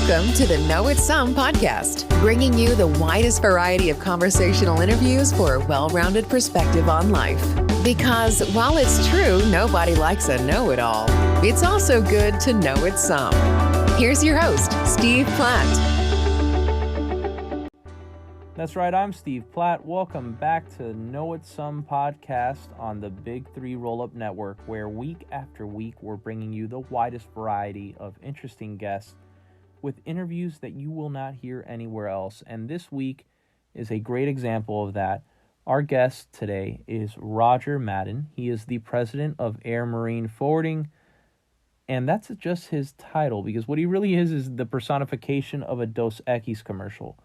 Welcome to the Know It's Some podcast, bringing you the widest variety of conversational interviews for a well-rounded perspective on life. Because while it's true, nobody likes a know-it-all, it's also good to know it's some. Here's your host, Steve Platt. That's right, I'm Steve Platt. Welcome back to Know It's Some podcast on the Big Three Roll-Up Network, where week after week we're bringing you the widest variety of interesting guests with interviews that you will not hear anywhere else. And this week is a great example of that. Our guest today is Roger Madan. He is the president of Air Marine Forwarding, and that's just his title, because what he really is the personification of a Dos Equis commercial.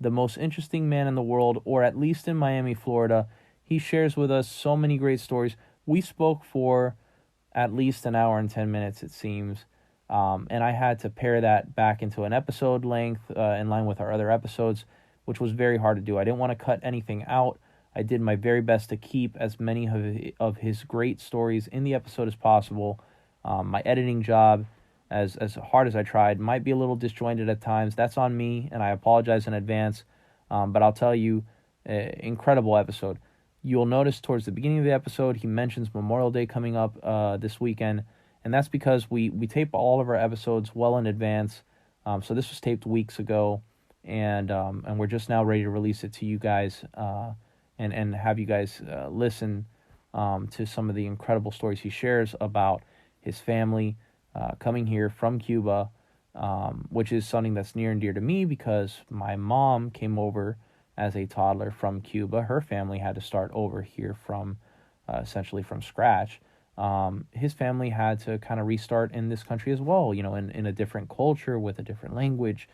The most interesting man in the world, or at least in Miami, Florida. He shares with us so many great stories. We spoke for at least an hour and 10 minutes, it seems. And I had to pare that back into an episode length in line with our other episodes, which was very hard to do. I didn't want to cut anything out. I did my very best to keep as many of his great stories in the episode as possible. My editing job, as hard as I tried, might be a little disjointed at times. That's on me, and I apologize in advance. But I'll tell you, incredible episode. You'll notice towards the beginning of the episode, he mentions Memorial Day coming up this weekend. And that's because we tape all of our episodes well in advance. So this was taped weeks ago, and we're just now ready to release it to you guys and have you guys listen to some of the incredible stories he shares about his family coming here from Cuba, which is something that's near and dear to me because my mom came over as a toddler from Cuba. Her family had to start over here from essentially from scratch. His family had to kind of restart in this country as well, in a different culture with a different language.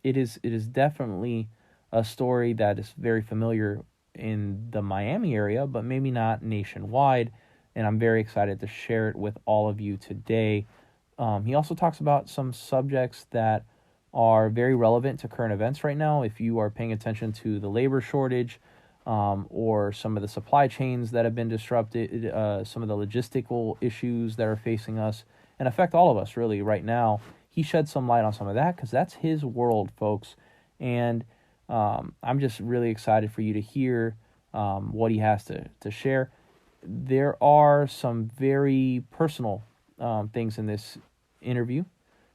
It is definitely a story that is very familiar in the Miami area, but maybe not nationwide. And I'm very excited to share it with all of you today. He also talks about some subjects that are very relevant to current events right now. If you are paying attention to the labor shortage, or some of the supply chains that have been disrupted, some of the logistical issues that are facing us and affect all of us really right now. He shed some light on some of that because that's his world, folks. And I'm just really excited for you to hear what he has to share. There are some very personal things in this interview.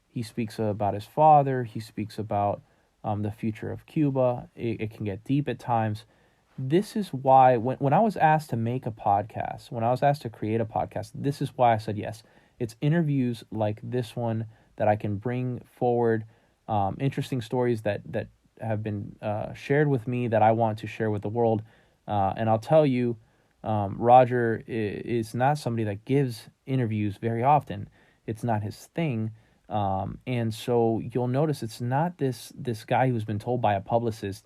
He speaks about his father. He speaks about the future of Cuba. It can get deep at times. This is why when I was asked to make a podcast, when I was asked to create a podcast, this is why I said yes. It's interviews like this one that I can bring forward, interesting stories that have been shared with me that I want to share with the world. And I'll tell you, Roger is not somebody that gives interviews very often. It's not his thing. And so you'll notice it's not this guy who's been told by a publicist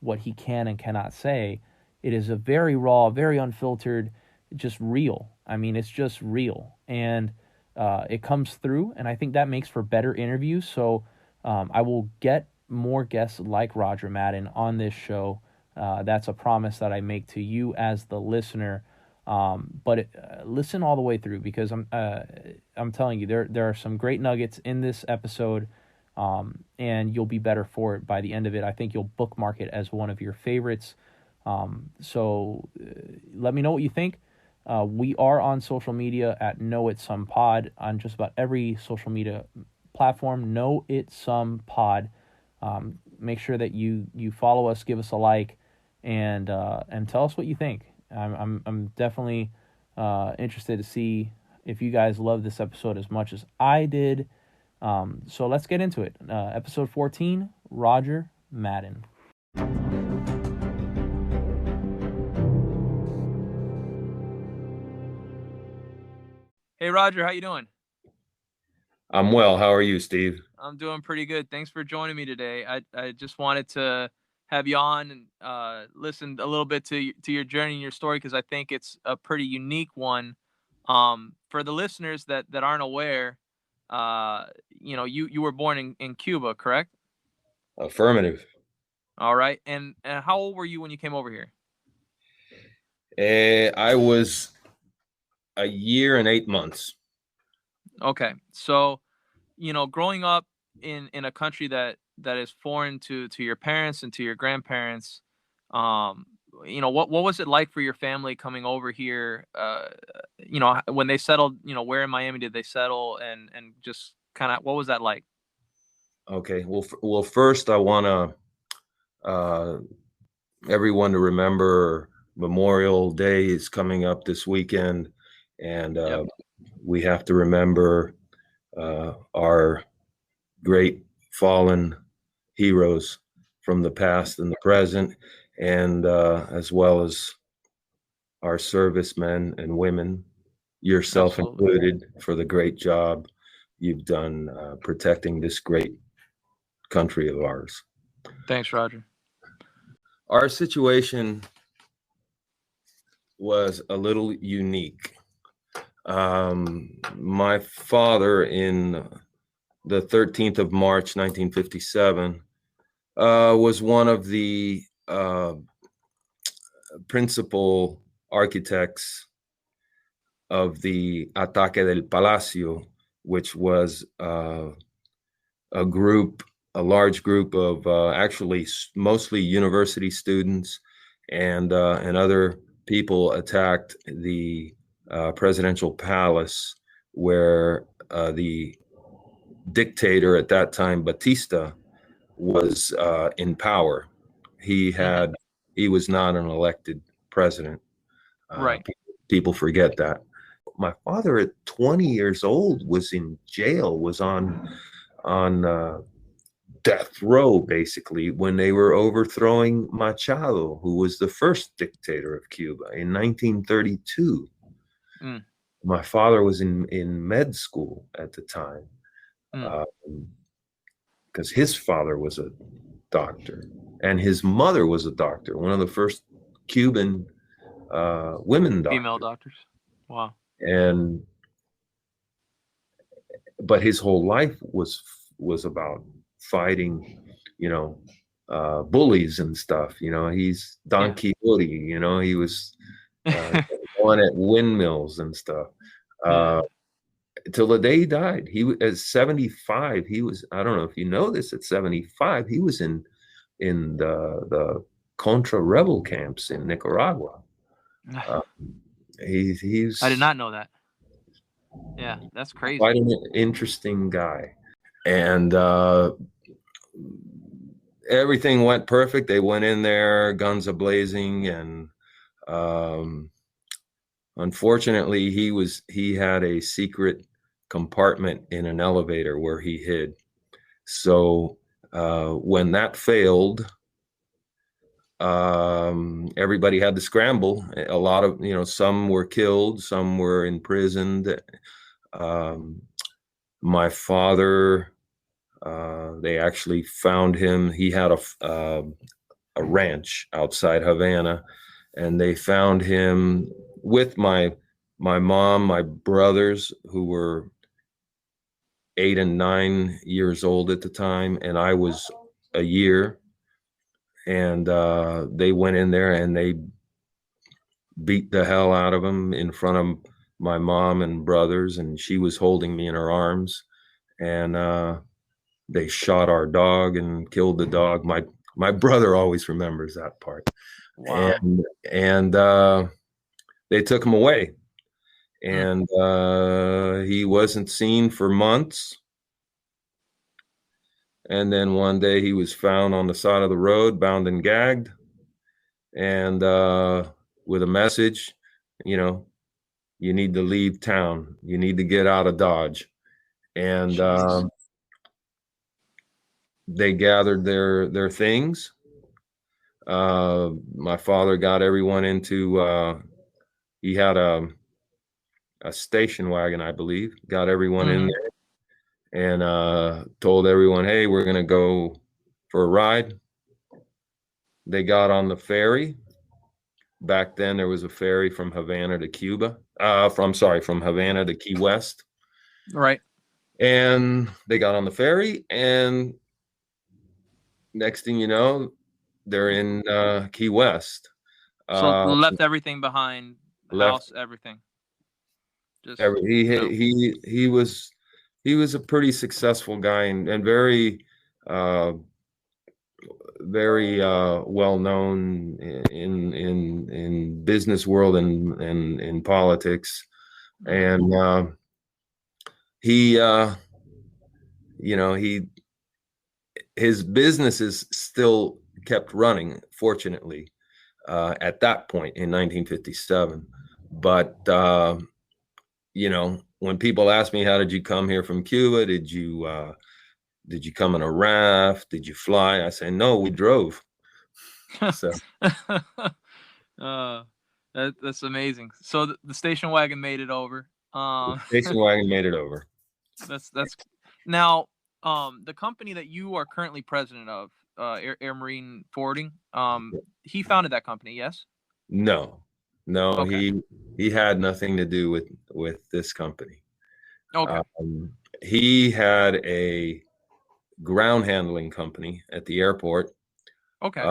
what he can and cannot say. It is a very raw, very unfiltered, just real. I mean, it's just real. And it comes through, and I think that makes for better interviews. So I will get more guests like Roger Madan on this show. That's a promise that I make to you as the listener. But listen all the way through, because I'm telling you, there are some great nuggets in this episode. And you'll be better for it by the end of it. I think you'll bookmark it as one of your favorites. So let me know what you think. We are on social media at Know It Some Pod on just about every social media platform. Know It Some Pod. Make sure that you follow us, give us a like, and tell us what you think. I'm definitely interested to see if you guys love this episode as much as I did. So let's get into it. Episode 14, Roger Madan. Hey, Roger, how you doing? I'm well. How are you, Steve? I'm doing pretty good. Thanks for joining me today. I just wanted to have you on and listen a little bit to your journey and your story, because I think it's a pretty unique one. For the listeners that aren't aware, you were born in Cuba, correct? Affirmative. All right. And how old were you when you came over here? I was a year and 8 months. Okay. So, growing up in a country that is foreign to your parents and to your grandparents. What was it like for your family coming over here? When they settled, where in Miami did they settle, and just kind of what was that like? Okay. Well, first I want everyone to remember Memorial Day is coming up this weekend, and Yep. we have to remember our great fallen heroes from the past and the present, and as well as our servicemen and women, yourself Absolutely. included, for the great job you've done protecting this great country of ours. Thanks, Roger. Our situation was a little unique. My father, in the 13th of March, 1957, was one of the principal architects of the Ataque del Palacio, which was a large group of actually mostly university students and other people attacked the presidential palace, where the dictator at that time, Batista, was in power. He was not an elected president. Right. People forget that. My father, at 20 years old, was in jail, was on death row, basically, when they were overthrowing Machado, who was the first dictator of Cuba in 1932. Mm. My father was in med school at the time, because his father was a doctor and his mother was a doctor, one of the first Cuban women doctors. Female doctors. Wow. But his whole life was about fighting, bullies and stuff. He's Don Quixote. He was on at windmills and stuff. Till the day he died. He was at 75. He was, I don't know if you know this, at 75, he was in the Contra rebel camps in Nicaragua. He's I did not know that. Yeah, that's crazy. Quite an interesting guy. And everything went perfect. They went in there, guns a-blazing, and unfortunately, he had a secret compartment in an elevator where he hid. So when that failed, everybody had to scramble. A lot of, some were killed, some were imprisoned. My father, they actually found him. He had a ranch outside Havana, and they found him with my mom, my brothers, who were 8 and 9 years old at the time, and I was a year. And they went in there and they beat the hell out of him in front of my mom and brothers, and she was holding me in her arms. And they shot our dog and killed the dog. My brother always remembers that part. Wow. And they took him away, and he wasn't seen for months. And then one day he was found on the side of the road, bound and gagged, and with a message, you need to leave town. You need to get out of Dodge. And they gathered their things. My father got everyone into, he had a station wagon, I believe, got everyone in there. And told everyone, hey, we're going to go for a ride. They got on the ferry. Back then, there was a ferry from Havana to Cuba. From Havana to Key West. Right. And they got on the ferry, and next thing you know, they're in Key West. So left everything behind, house, everything. He was he was a pretty successful guy and very uh, very well known in business world and in politics. And he you know, his businesses still kept running, fortunately, at that point in 1957. But you know, when people ask me, how did you come here from Cuba? Did you come in a raft? Did you fly? I say, no, we drove. So uh, that's amazing. So the station wagon made it over. the station wagon made it over. That's now the company that you are currently president of, Air Marine Forwarding. He founded that company, yes? No, no, Okay. he had nothing to do with this company. Okay. He had a ground handling company at the airport. Okay.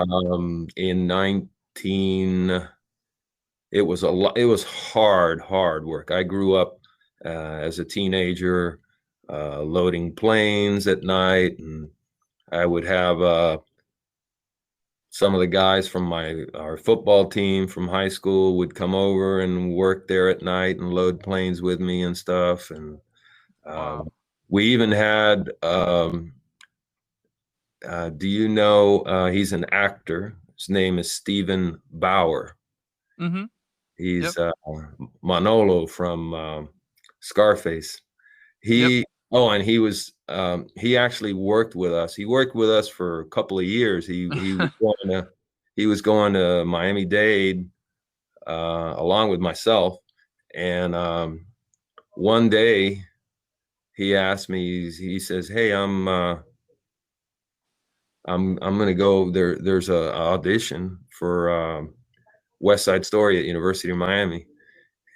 In 19, it was hard work. I grew up as a teenager loading planes at night, and I would have some of the guys from our football team from high school would come over and work there at night and load planes with me and stuff. And Wow. we even had do you know he's an actor? His name is Stephen Bauer. Mm-hmm. Yep. He's Manolo from Scarface. Yep. And he actually worked with us. He worked with us for a couple of years. He was going to Miami-Dade along with myself. And one day he asked me, he says, "Hey, I'm going to go there. There's a audition for West Side Story at University of Miami."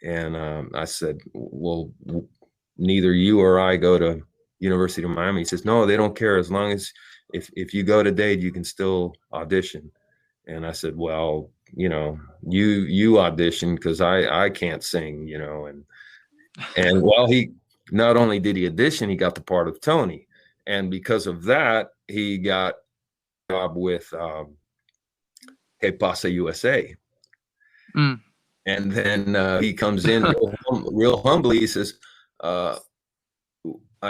And I said, "Well, neither you or I go to University of Miami." He says, "No, they don't care. As long as if you go to Dade, you can still audition." And I said, "Well, you know, you audition because I can't sing, you know." And well, he not only did he audition, he got the part of Tony, and because of that, he got a job with Que Pasa USA. Mm. And then he comes in real humbly. He says, "I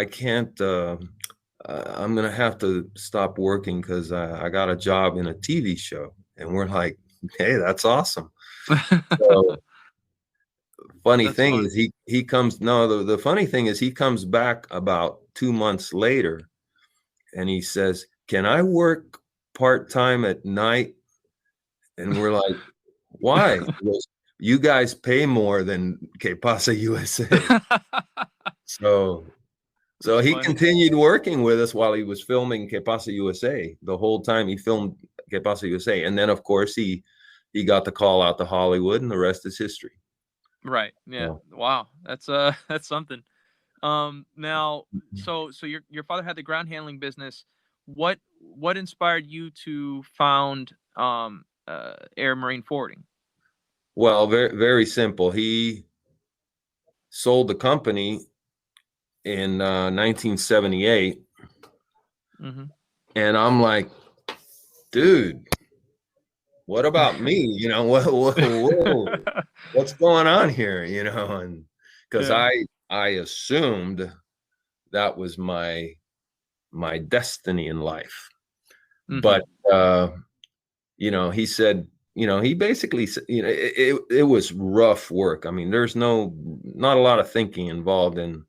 can't. I'm gonna have to stop working because I got a job in a TV show." And we're like, "Hey, that's awesome." So funny That's thing funny. is he comes. No, the funny thing is he comes back about 2 months later, and he says, "Can I work part-time at night?" And we're like, "Why?" He goes, "You guys pay more than Que Pasa USA." So That's he funny. continued working with us while he was filming Que Pasa USA. The whole time he filmed Que Pasa USA. And then of course he got the call out to Hollywood, and the rest is history. Right. Yeah. So, Wow. That's that's something. Now, so your father had the ground handling business. What inspired you to found Air Marine Forwarding? well, very simple. He sold the company in 1978, Mm-hmm. and I'm like, dude, what about me? You know, what's going on here? You know, and because Yeah. I assumed that was my destiny in life. Mm-hmm. But you know, he said, you know, he basically said, you know, it was rough work. I mean, there's not a lot of thinking involved in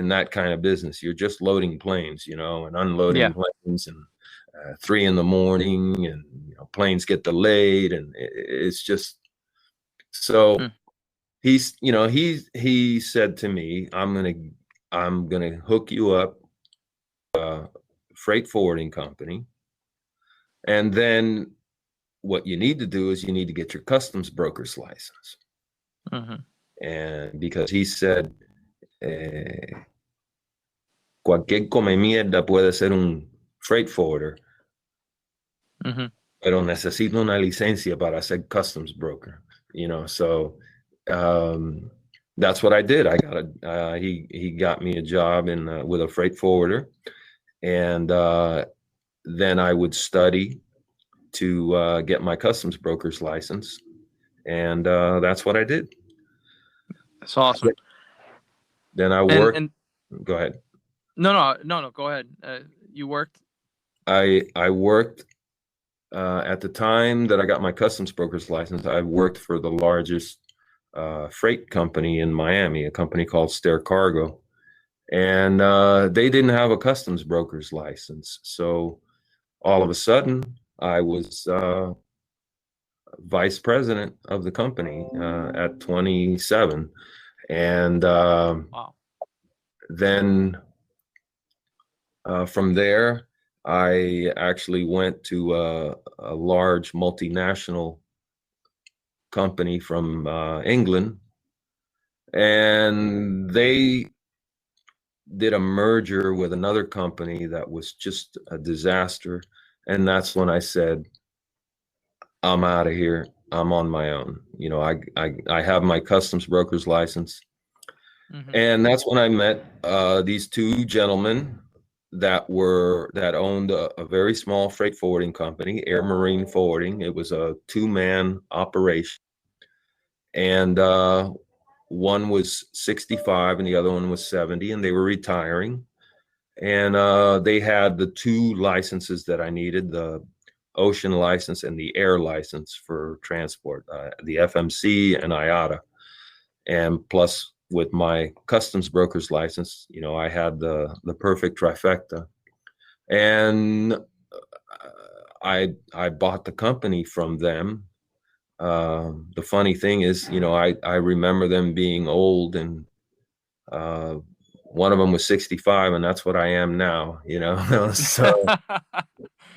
that kind of business. You're just loading planes, you know, and unloading Yeah. planes, and 3 in the morning, and you know, planes get delayed, and it's just so. Mm. You know, he said to me, I'm gonna hook you up freight forwarding company, and then what you need to do is you need to get your customs broker's license. Mm-hmm. And because he said, eh, cualquier come mierda puede ser un freight forwarder, Mm-hmm. pero necesito una licencia para ser customs broker. You know, so um, that's what I did. I got he got me a job in with a freight forwarder, and then I would study to get my customs broker's license, and that's what I did. That's awesome. Then I And worked. Go ahead. no, go ahead. You worked. I worked at the time that I got my customs broker's license. I worked for the largest freight company in Miami, a company called Stair Cargo, and they didn't have a customs broker's license. So all of a sudden, I was vice president of the company at 27, and Wow. then from there, I actually went to a large multinational company from England, and they did a merger with another company that was just a disaster. And that's when I said, I'm out of here. I'm on my own. You know, I have my customs broker's license. Mm-hmm. And that's when I met these two gentlemen that owned a very small freight forwarding company, Air Marine Forwarding. It was a 2-man operation. And one was 65 and the other one was 70, and they were retiring. And they had the 2 licenses that I needed, the ocean license and the air license for transport, the FMC and IATA. And plus, with my customs broker's license, you know, I had the perfect trifecta. And I bought the company from them. The funny thing is, you know, I remember them being old, and one of them was 65, and that's what I am now, you know. So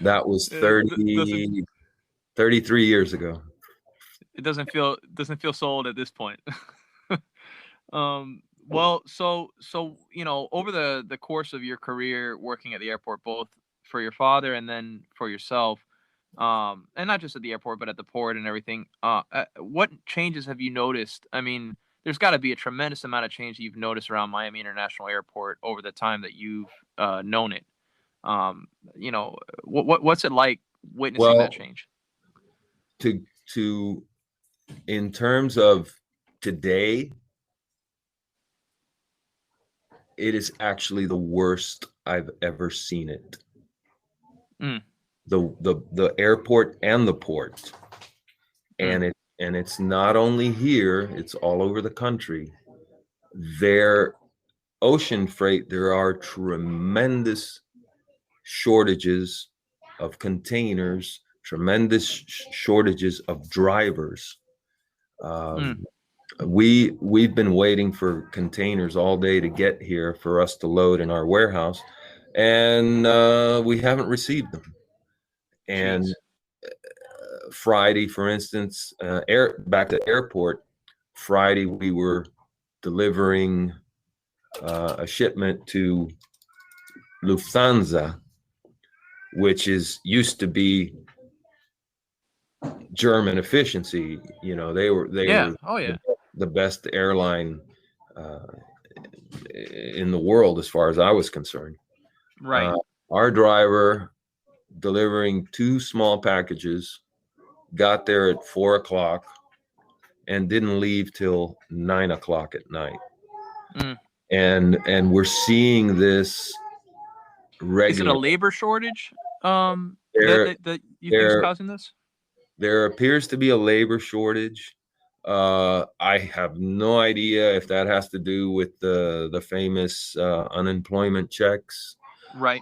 that was Doesn't 33 years ago. it doesn't feel so old at this point. Well, so you know, over the course of your career working at the airport, both for your father and then for yourself, and not just at the airport but at the port and everything, what changes have you noticed? I mean, there's got to be a tremendous amount of change that you've noticed around Miami International Airport over the time that you've known it. You know, what's it like witnessing that Well, change? to in terms of today, it is actually the worst I've ever seen it. Mm. The airport and the port, Mm. and it's not only here; it's all over the country. Their ocean freight, there are tremendous shortages of containers, tremendous shortages of drivers. Mm. We've been waiting for containers all day to get here for us to load in our warehouse, and we haven't received them. And Jeez. Friday, for instance, back to airport, Friday we were delivering a shipment to Lufthansa, which used to be German efficiency. You know, they were Yeah. Oh yeah. the best airline in the world as far as I was concerned. Right. Our driver delivering 2 small packages got there at 4 o'clock and didn't leave till 9 o'clock at night. Mm. And we're seeing this Is it a regularly. labor shortage There, that you think is there, causing this? there appears to be a labor shortage. I have no idea if that has to do with the famous unemployment checks. Right.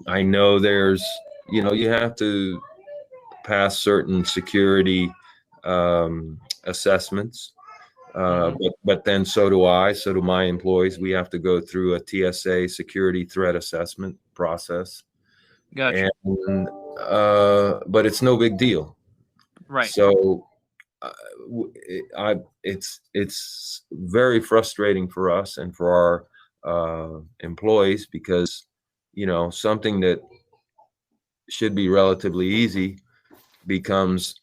I know there's, you know, you have to pass certain security assessments. But then so do I, so do my employees. We have to go through a TSA security threat assessment process. Gotcha. And but it's no big deal. Right. So it's very frustrating for us and for our employees, because, you know, something that should be relatively easy becomes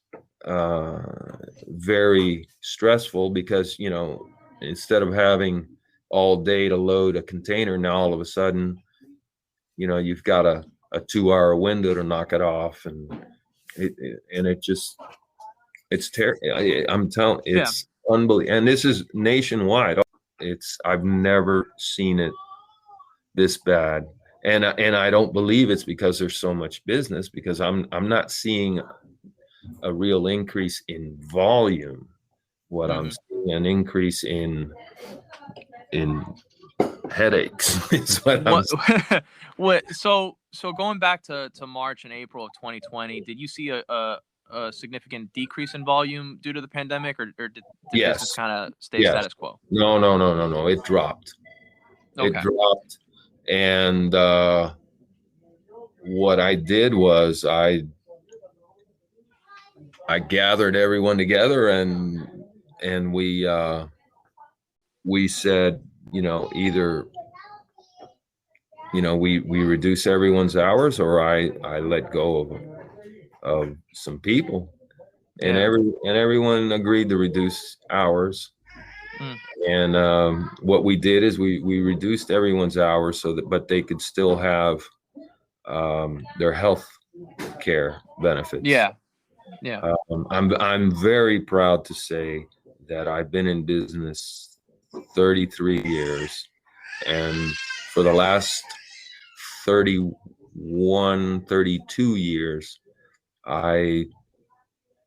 very stressful, because, you know, instead of having all day to load a container, now all of a sudden, you've got a 2-hour window to knock it off, and it's terrible. I'm telling, Yeah. it's unbelievable, and this is nationwide. I've never seen it this bad, and I don't believe it's because there's so much business, because I'm not seeing a real increase in volume. What I'm seeing, an increase in headaches is what I'm What? So going back to March and April of 2020, did you see a significant decrease in volume due to the pandemic, or did business Yes. kind of stay Yes. status quo? No. It dropped. It Okay. dropped. And what I did was I gathered everyone together, and we said, either we reduce everyone's hours, or I let go of some people, and Yeah. everyone agreed to reduce hours. Mm. And what we did is we reduced everyone's hours, but they could still have their health care benefits. Yeah. Yeah. I'm very proud to say that I've been in business 33 years, and for the last 31, 32 years, I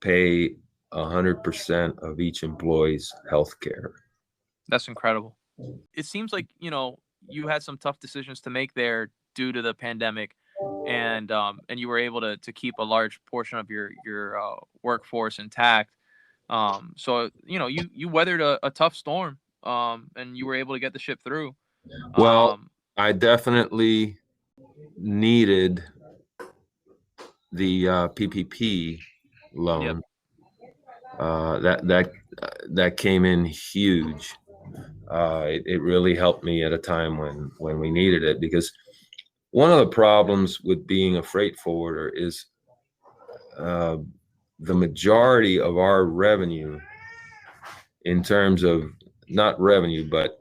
pay 100% of each employee's health care. That's incredible. It seems like, you had some tough decisions to make there due to the pandemic, and you were able to keep a large portion of your workforce intact. So you weathered a tough storm, and you were able to get the ship through. Well, I definitely needed the PPP loan. Yep. That came in huge. It really helped me at a time when we needed it, because one of the problems with being a freight forwarder is the majority of our revenue, in terms of not revenue, but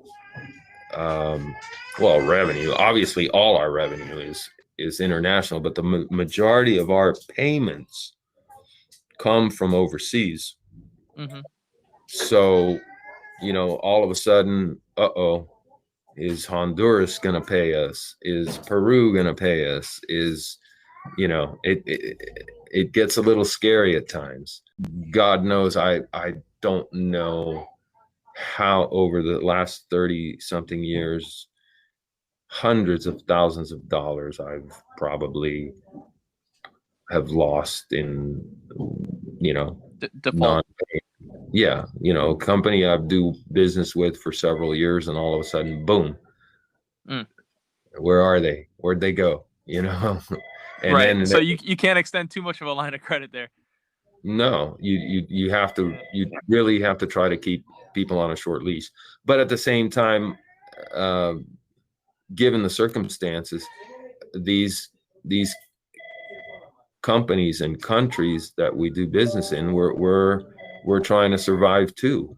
revenue. Obviously, all our revenue is international, but the majority of our payments come from overseas. Mm-hmm. So, all of a sudden, is Honduras going to pay us? Is Peru going to pay us? It gets a little scary at times. God knows I don't know how over the last 30 something years, hundreds of thousands of dollars I've probably have lost in, Default. company I do business with for several years, and all of a sudden, boom, where are they? Where'd they go? And right. then So you can't extend too much of a line of credit there. No, you have to, you really have to try to keep people on a short leash. But at the same time, given the circumstances, these companies and countries that we do business in, we're trying to survive too,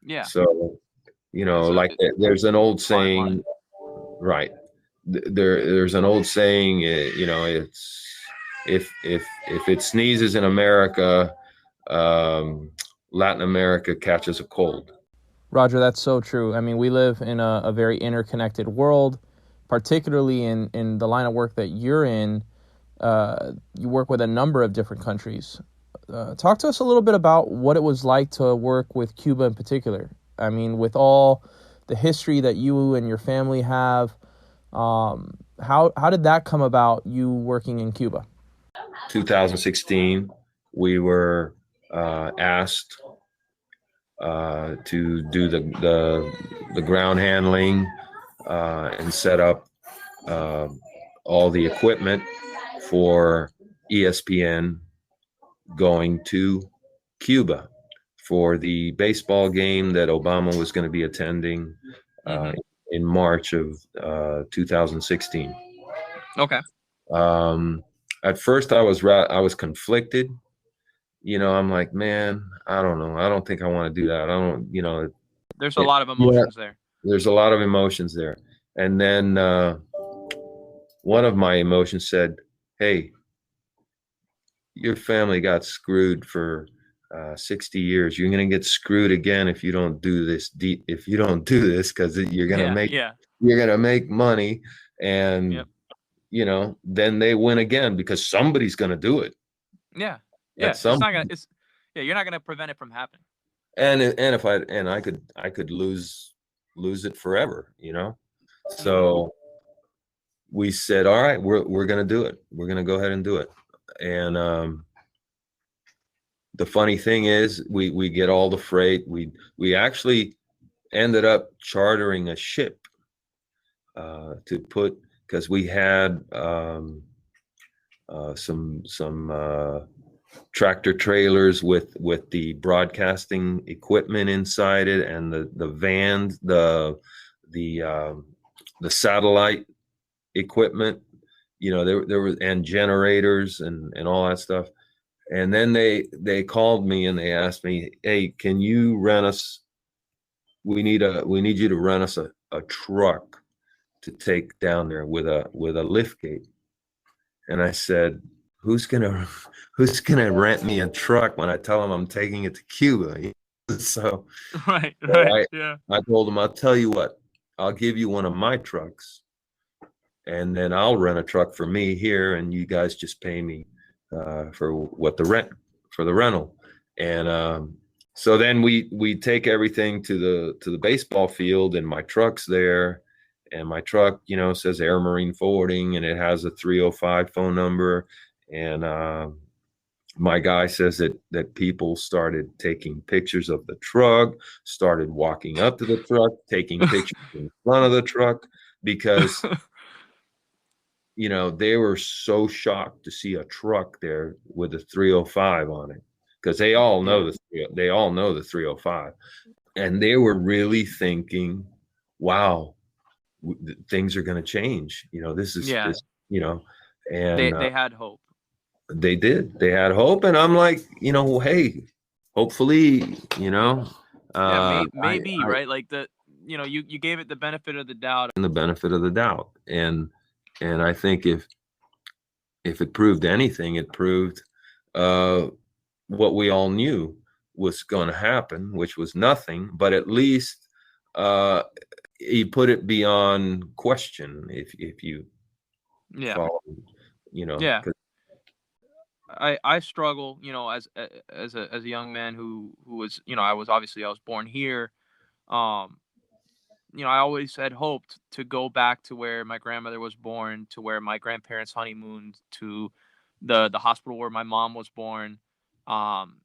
Yeah. So, like there's an old saying, right? There's an old saying, it's if it sneezes in America, Latin America catches a cold. Roger, that's so true. I mean, we live in a very interconnected world, particularly in the line of work that you're in. You work with a number of different countries. Talk to us a little bit about what it was like to work with Cuba in particular. I mean, with all the history that you and your family have, how did that come about, you working in Cuba? 2016, we were asked to do the ground handling and set up all the equipment for ESPN going to Cuba for the baseball game that Obama was going to be attending in March of 2016. Okay. At first, I was conflicted. I'm like, man, I don't know. I don't think I want to do that. I don't, There's a lot of Yeah, emotions there. there's a lot of emotions there. And then one of my emotions said, "Hey, your family got screwed for 60 years. You're going to get screwed again if you don't do this. If you don't do this, because you're going to make money, and Yep. then they win again because somebody's going to do it Yeah. at Yeah. It's some not gonna. point. It's yeah. You're not gonna prevent it from happening. And if I could lose it forever. Mm-hmm. So we said, all right, we're going to do it. We're going to go ahead and do it. And the funny thing is, we get all the freight. We actually ended up chartering a ship to put, because we had some tractor trailers with the broadcasting equipment inside it, and the vans, the satellite equipment. There was, and generators and all that stuff. And then they called me and they asked me, "Hey, can you rent us? We need you to rent us a truck to take down there with a lift gate." And I said, "Who's gonna rent me a truck when I tell them I'm taking it to Cuba?" So, Right. so Right. Yeah. I told him, "I'll tell you what, I'll give you one of my trucks, and then I'll rent a truck for me here, and you guys just pay me for what the rental." And so then we take everything to the baseball field, and my truck's there, and my truck says Air Marine Forwarding, and it has a 305 phone number. And my guy says that people started taking pictures of the truck, started walking up to the truck, taking pictures in front of the truck, because they were so shocked to see a truck there with a 305 on it, because they all know the 305, and they were really thinking, "Wow, things are going to change. This is Yeah. this. And They had hope. they did. They had hope, and I'm like, hey, hopefully, Yeah. I Maybe right. Like you gave it the benefit of the doubt. and the benefit of the doubt, and I think if it proved anything, it proved what we all knew was going to happen, which was nothing. But at least he put it beyond question. If you Yeah. follow, Yeah. 'cause I struggle, as a young man who was, I was born here. Um, I always had hoped to go back to where my grandmother was born, to where my grandparents honeymooned, to the hospital where my mom was born. Um,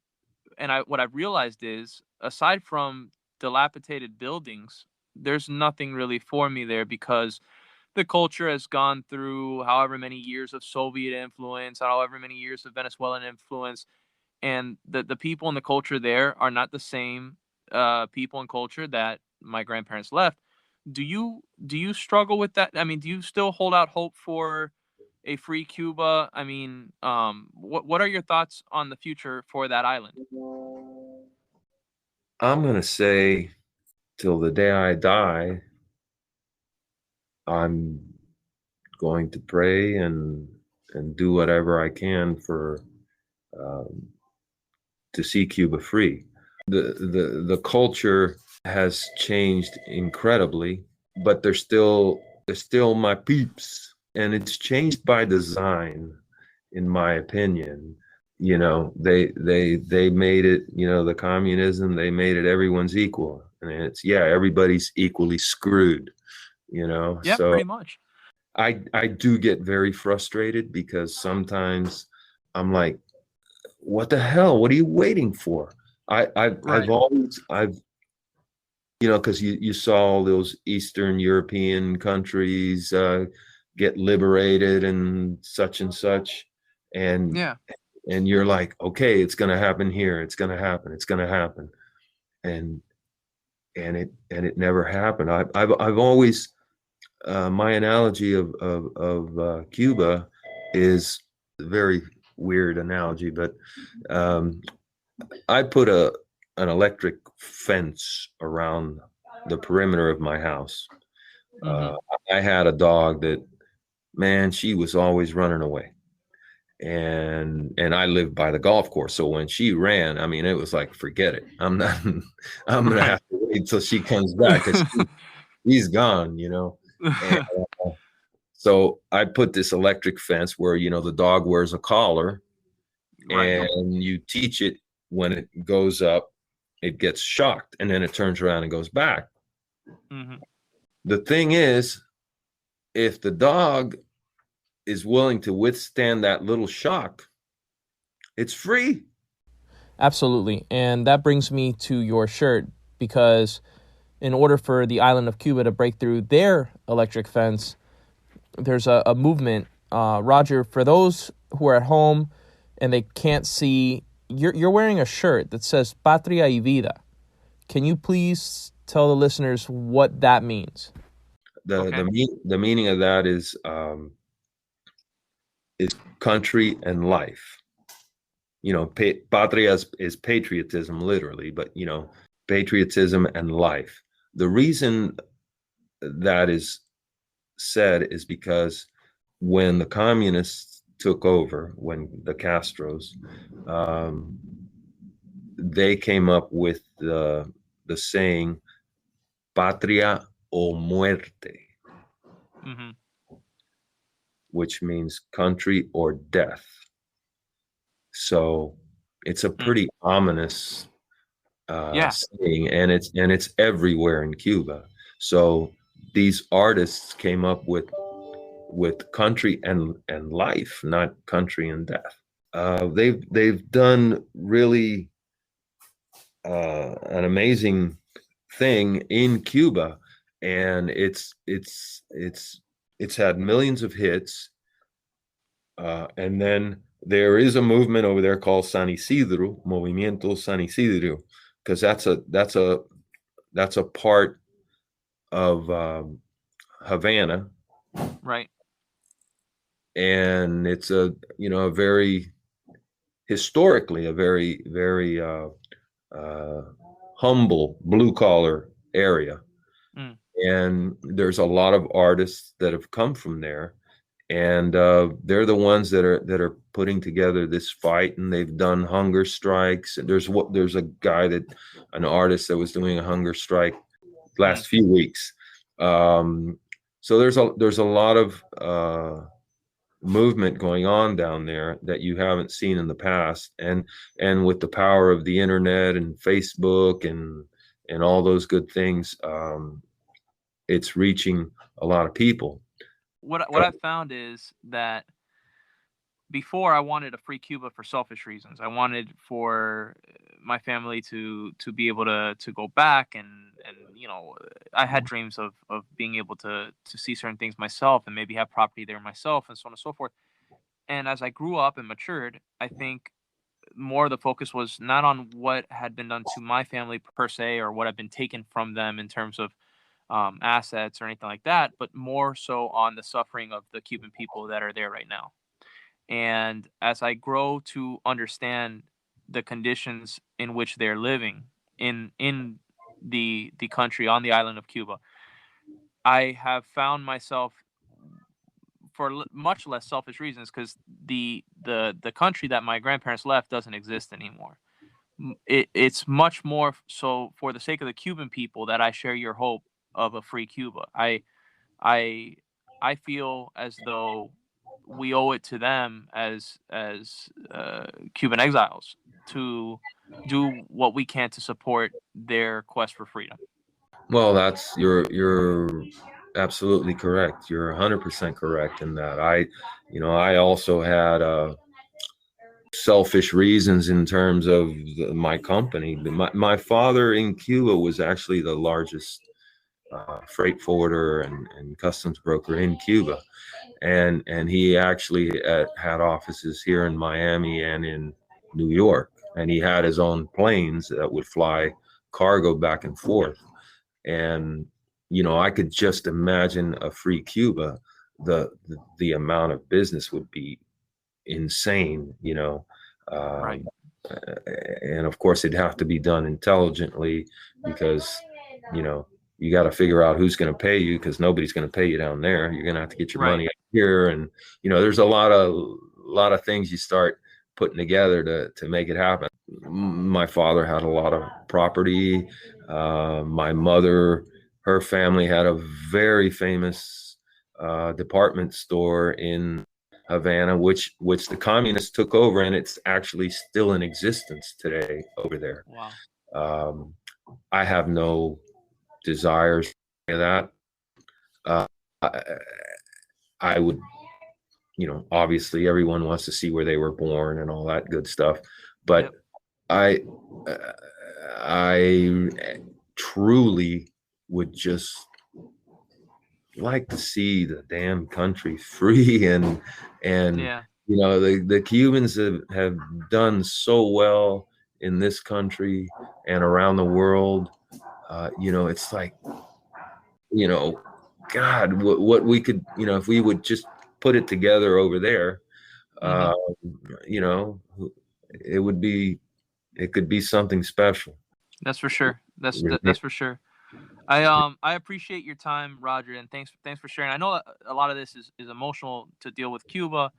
and what I've realized is, aside from dilapidated buildings, there's nothing really for me there, because the culture has gone through however many years of Soviet influence, however many years of Venezuelan influence, and the people and the culture there are not the same people and culture that my grandparents left. Do you struggle with that? I mean, do you still hold out hope for a free Cuba? I mean, what are your thoughts on the future for that island? I'm going to say, till the day I die, I'm going to pray and do whatever I can for um, to see Cuba free. The culture has changed incredibly, but they're still my peeps, and it's changed by design, in my opinion. They made it, the communism, they made it everyone's equal, and it's, yeah, everybody's equally screwed. Yeah, So pretty much. I do get very frustrated, because sometimes I'm like, what the hell? What are you waiting for? I've Right. always, because you saw all those Eastern European countries get liberated and such, and Yeah. you're like, okay, it's going to happen here. It's going to happen. It's going to happen, and it never happened. I've always, my analogy of Cuba is a very weird analogy, but I put an electric fence around the perimeter of my house. Mm-hmm. I had a dog that, man, she was always running away. And I lived by the golf course. So when she ran, I mean, it was like, forget it. I'm not, I'm going to have to wait till she comes back because he's gone, you know? And so I put this electric fence where, you know, the dog wears a collar Right. and you teach it when it goes up, it gets shocked and then it turns around and goes back. Mm-hmm. The thing is, if the dog is willing to withstand that little shock, it's free. Absolutely. And that brings me to your shirt, because in order for the island of Cuba to break through their electric fence, there's a movement. Roger, for those who are at home and they can't see, you're wearing a shirt that says Patria y Vida. Can you please tell the listeners what that means? The meaning of that is country and life. You know, patria is patriotism, literally, but, you know, patriotism and life. The reason that is said is because when the communists took over, when the Castros, they came up with the saying, patria o muerte, Mm-hmm. which means country or death. So it's a pretty ominous saying, and it's everywhere in Cuba. So these artists came up with country and life, not country and death. They've done really an amazing thing in Cuba, and it's had millions of hits. And then there is a movement over there called San Isidro, Movimiento San Isidro, because that's a part of Havana, Right. and it's a very historically a very humble blue collar area, and there's a lot of artists that have come from there. And they're the ones that are putting together this fight, and they've done hunger strikes. There's an artist that was doing a hunger strike last few weeks. So there's a lot of movement going on down there that you haven't seen in the past, and with the power of the internet and Facebook and all those good things, it's reaching a lot of people. What I've found is that before, I wanted a free Cuba for selfish reasons. I wanted for my family to be able to go back, and you know, I had dreams of being able to see certain things myself and maybe have property there myself and so on and so forth. And as I grew up and matured, I think more of the focus was not on what had been done to my family per se, or what had been taken from them in terms of assets or anything like that, but more so on the suffering of the Cuban people that are there right now. And as I grow to understand the conditions in which they're living in the country, on the island of Cuba, I have found myself, for much less selfish reasons, because the country that my grandparents left doesn't exist anymore. It's much more so for the sake of the Cuban people that I share your hope of a free Cuba. I I feel as though we owe it to them as Cuban exiles to do what we can to support their quest for freedom. Well, you're absolutely correct. You're 100% correct in that. I also had selfish reasons in terms of my company. My father in Cuba was actually the largest freight forwarder and customs broker in Cuba, and he actually had offices here in Miami and in New York, and he had his own planes that would fly cargo back and forth. And I could just imagine a free Cuba. The amount of business would be insane. Right. and of course it'd have to be done intelligently, because you got to figure out who's going to pay you, because nobody's going to pay you down there. You're going to have to get your Right. money up here, and there's a lot of things you start putting together to make it happen. My father had a lot of property. My mother, her family had a very famous department store in Havana, which the communists took over, and it's actually still in existence today over there. Wow. I have no desires for that. I would, obviously everyone wants to see where they were born and all that good stuff, but Yep. I truly would just like to see the damn country free, and Yeah. the Cubans have done so well in this country and around the world. It's like, God, what we could, if we would just put it together over there, Hmm. you know, it could be something special. That's for sure. That's Really. that's for sure. I appreciate your time, Roger, and thanks for sharing. I know a lot of this is emotional to deal with Cuba,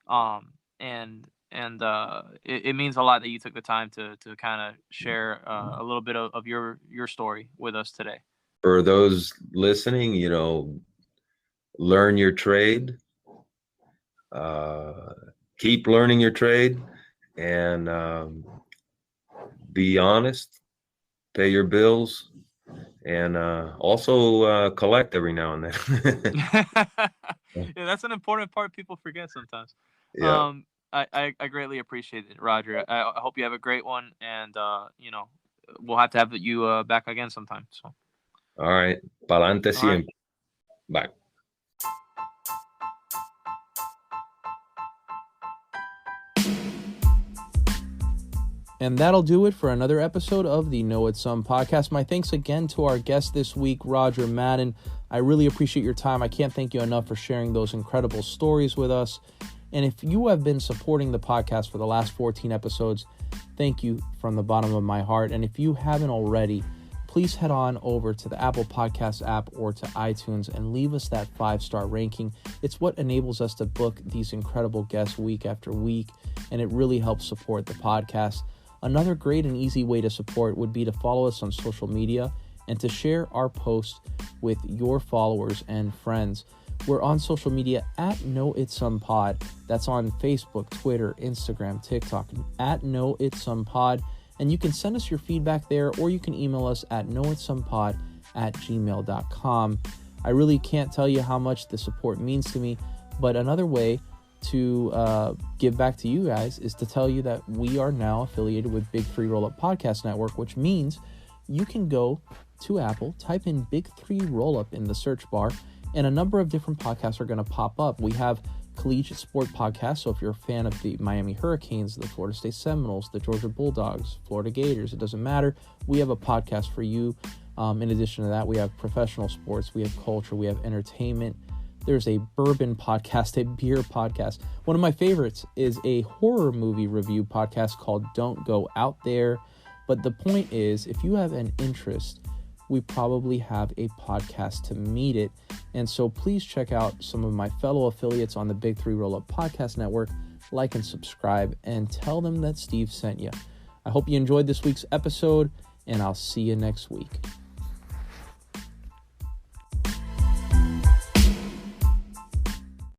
and it means a lot that you took the time to kind of share a little bit of your story with us today. For those listening, learn your trade, keep learning your trade, and be honest, pay your bills, and also collect every now and then. Yeah, that's an important part people forget sometimes. Yeah. I greatly appreciate it, Roger. I hope you have a great one, and we'll have to have you back again sometime. So, All right. Pa'lante all right. siempre. Bye. And that'll do it for another episode of the Know It Some podcast. My thanks again to our guest this week, Roger Madan. I really appreciate your time. I can't thank you enough for sharing those incredible stories with us. And if you have been supporting the podcast for the last 14 episodes, thank you from the bottom of my heart. And if you haven't already, please head on over to the Apple Podcast app or to iTunes and leave us that 5-star ranking. It's what enables us to book these incredible guests week after week, and it really helps support the podcast. Another great and easy way to support would be to follow us on social media and to share our posts with your followers and friends. We're on social media at Know It Some Pod. That's on Facebook, Twitter, Instagram, TikTok, at Know It Some Pod. And you can send us your feedback there, or you can email us at knowitsomepod@gmail.com. I really can't tell you how much the support means to me, but another way to give back to you guys is to tell you that we are now affiliated with Big 3 Roll-Up Podcast Network, which means you can go to Apple, type in Big 3 Roll-Up in the search bar, and a number of different podcasts are going to pop up. We have collegiate sport podcasts, so if you're a fan of the Miami Hurricanes, the Florida State Seminoles, the Georgia Bulldogs, Florida Gators, it doesn't matter. We have a podcast for you. In addition to that, we have professional sports, we have culture, we have entertainment. There's a bourbon podcast, a beer podcast. One of my favorites is a horror movie review podcast called Don't Go Out There. But the point is, if you have an interest, we probably have a podcast to meet it. And so please check out some of my fellow affiliates on the Big 3 Roll-Up Podcast Network. Like and subscribe and tell them that Steve sent you. I hope you enjoyed this week's episode, and I'll see you next week.